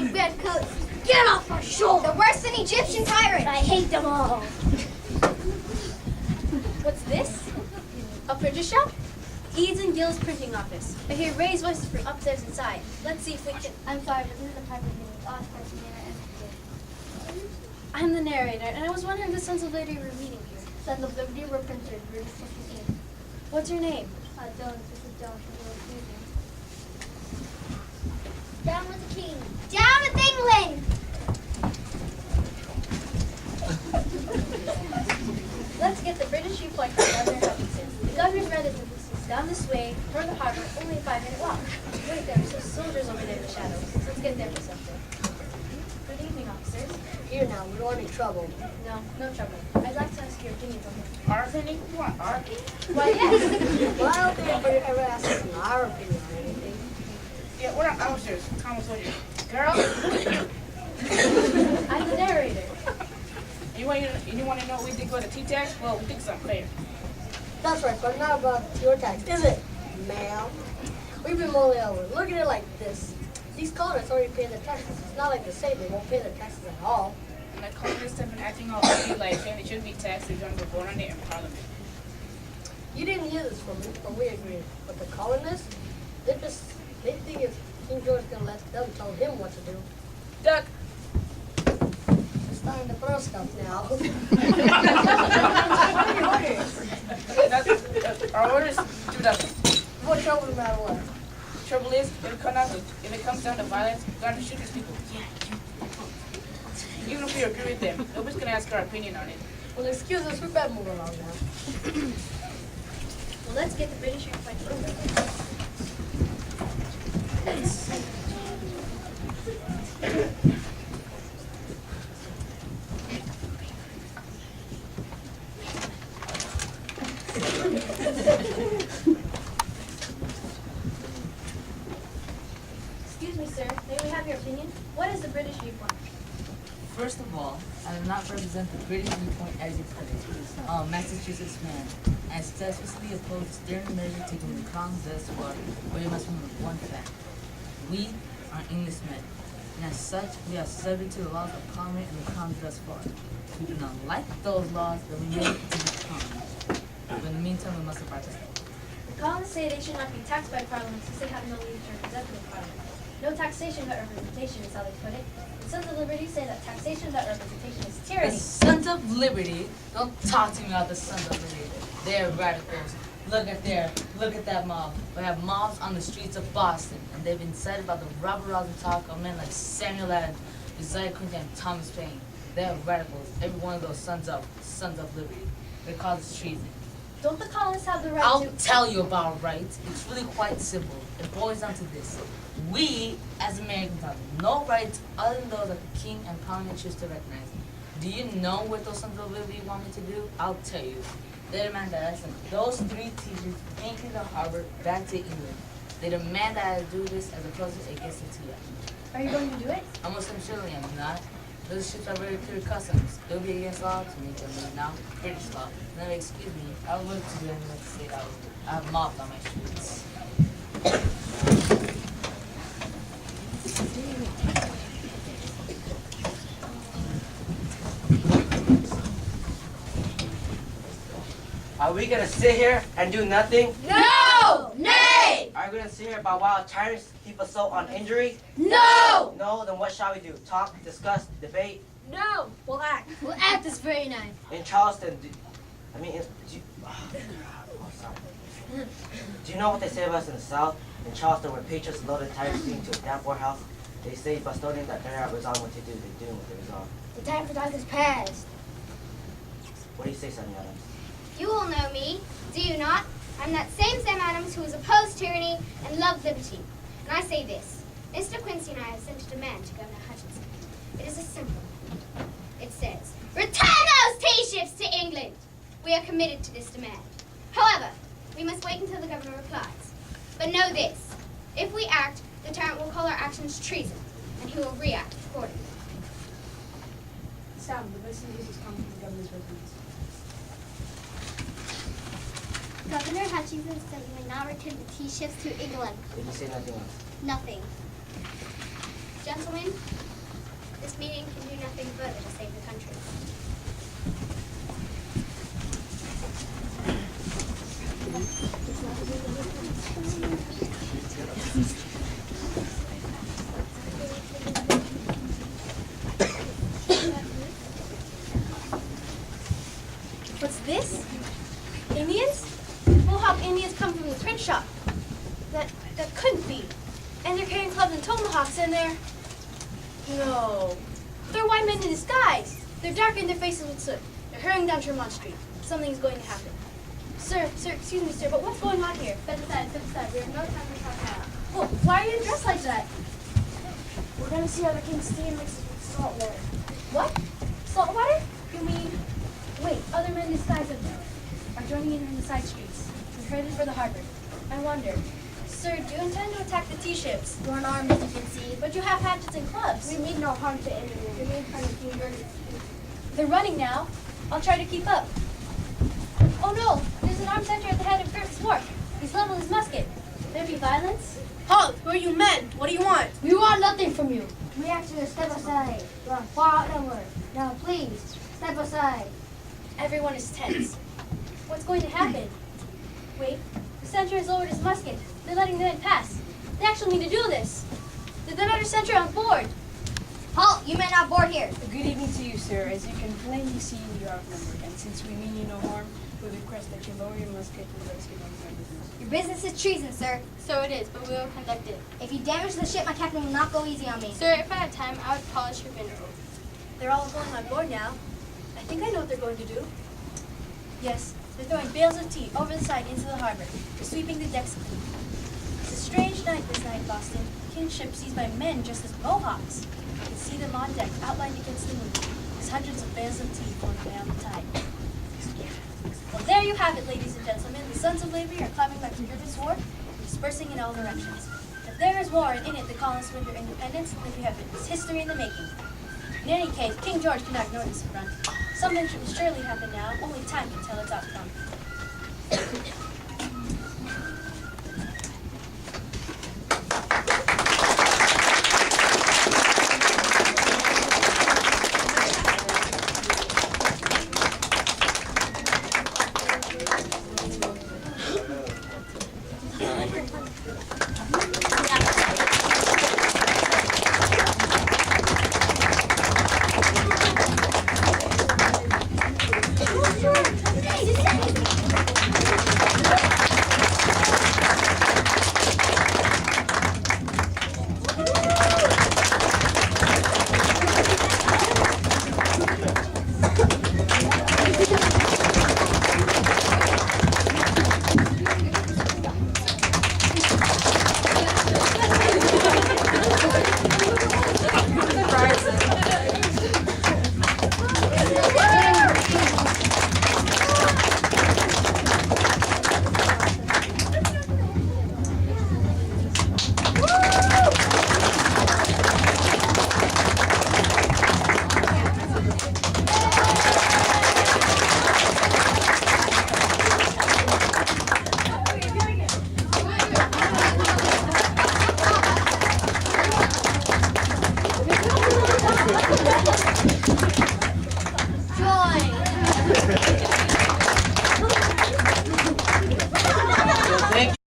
you redcoats! Get off our shore! They're worse than Egyptian pirates! I hate them all! What's this? A printer shop? Eads and Gill's printing office. I hear Ray's voices from upstairs inside. Let's see if we can... I'm sorry, but this is the private meeting. Ask us and I'm the narrator, and I was wondering the Sons of Liberty were meeting here. Sons of Liberty were printers. We're discussing ink. What's your name? Jones, this is Jones from the Museum. Down with the king! Down with England! Let's get the British viewpoint from Governor Hutchinson. The governor's residence is down this way, toward the harbor, only a 5-minute walk. Wait, there's some soldiers over there in the shadows. Let's get there for something. Good evening, officers. Here now, we don't want any trouble. No, no trouble. I'd like to ask your opinions on this. Our opinion? You want our opinion? Why, yes. Well, I don't think anybody ever asked us our opinion on anything. Yeah, we're not officers. Common soldiers. Girl, I'm the narrator. you want to know what we think about the T-tax? Well, we think it's unfair. That's right, but not about your tax, is it, ma'am? We've been mulling over. Look at it like this. These colonists already pay their taxes. It's not like the state, they won't pay their taxes at all. And the colonists have been acting all ugly like saying they shouldn't be taxed. They've done vote on it in Parliament. You didn't hear this from me, but we agree. But the colonists, they think it's King George gonna let them tell him what to do. Duck! It's time to throw stuff now. Our orders do nothing. What trouble no matter what? The trouble is, if it comes down to violence, we're going to shoot these people. Even if we agree with them, nobody's going to ask our opinion on it. Well, excuse us, we better move along now. Well, let's get the British viewpoint over. Excuse me, sir. May we have your opinion? What is the British viewpoint? First of all, I do not represent the British viewpoint as you put it. Massachusetts man, and steadfastly oppose the stern measure taken in the Crown's death war, but you must remember one fact. We are Englishmen, and as such, we are subject to the laws of Parliament and the Crown thus far. We do not like those laws, but we make it to the Crown. But in the meantime, we must abide by them. The colonists say they should not be taxed by Parliament since they have no legal representative in Parliament. No taxation without representation is how they put it. The Sons of Liberty say that taxation without representation is The tyranny. Sons of Liberty, don't talk to me about the Sons of Liberty. They're radicals. Look at that mob. We have mobs on the streets of Boston, and they've been incited by the Robert Rosen talk of men like Samuel Adams, Josiah Quincy, and Thomas Paine. They're radicals. Every one of those Sons of Liberty. They call this treason. Don't the colonists have the right I'll to... tell you about rights. It's really quite simple. It boils down to this. We, as Americans, have no rights other than those that the King and Parliament choose to recognize. Do you know what those Sons of Liberty want me to do? I'll tell you. They demand that I send those 3 teachers into the harbor back to England. They demand that I do this as opposed to against the TF. Are you going to do it? Almost surely I'm not. Those ships are very clear customs. It will be against law to me, but now British law. Now, excuse me, I would look to them and say that I have mobs on my streets. Are we gonna sit here and do nothing? No! Nay! Are we gonna sit here while tyrants keep us so on injury? No! No, then what shall we do? Talk, discuss, debate? No! We'll act. We'll act this very night. In Charleston, do you know what they say about us in the South? In Charleston, where patriots loaded tyrants into a damp warehouse, they say Bostonians that dare not resolve what to do, they do what they resolve. The time for talk is past. What do you say, Sonny Adams? You all know me, do you not? I'm that same Sam Adams who has opposed tyranny and loved liberty. And I say this, Mr. Quincy and I have sent a demand to Governor Hutchinson. It is a simple one. It says, return those tea ships to England! We are committed to this demand. However, we must wait until the governor replies. But know this, if we act, the tyrant will call our actions treason, and he will react accordingly. Sam, the best news is coming from the governor's residence. Governor Hutchinson said you may not return the tea ships to England. Did you say nothing else? Nothing. Just Gentlemen, this meeting can do nothing further to save the country. What's this? Indians? Mohawk Indians come from the print shop. That couldn't be. And they're carrying clubs and tomahawks in there. No. They're white men in disguise. They're darkening their faces with soot. They're hurrying down Tremont Street. Something's going to happen. Sir, excuse me, sir, but what's going on here? Step aside. We have no time to talk now. Well, why are you dressed like that? We're gonna see how the king's tea mixes with salt water. What? Salt water? You mean... Wait, other men disguised of them are joining in the side streets. We're headed for the harbor. I wonder, sir, do you intend to attack the tea ships? We're unarmed, as you can see. But you have hatchets and clubs. We mean no harm to anyone. We mean harm to King George. They're running now. I'll try to keep up. Oh no! There's an armed sentry at the head of Curtis Wharf. He's leveled his musket. There be violence? Halt! Who are you men? What do you want? We want nothing from you. We ask you to step aside. You are far outnumbered. Now please, step aside. Everyone is tense. What's going to happen? Wait, the sentry has lowered his musket. They're letting the men pass. They actually mean to do this. There's another sentry on board. Halt! You men not board here. Good evening to you, sir. As you can plainly see, we are outnumbered, and since we mean you no harm, we request that you lower your musket and let us get on with our business. Your business is treason, sir. So it is, but we will conduct it. If you damage the ship, my captain will not go easy on me. Sir, if I had time, I would polish your window. They're all going on board now. I think I know what they're going to do. Yes, they're throwing bales of tea over the side into the harbor. They're sweeping the decks clean. It's a strange night this night, Boston. King's ship seized by men dressed as Mohawks. You can see them on deck, outlined against the moon. There's hundreds of bales of tea floating down the tide. Well, there you have it, ladies and gentlemen. The sons of liberty are climbing back to Griffith's Wharf and dispersing in all directions. If there is war and in it the colonists win their independence, then we have history in the making. In any case, King George cannot ignore this affront. Something will surely happen now. Only time can tell its outcome.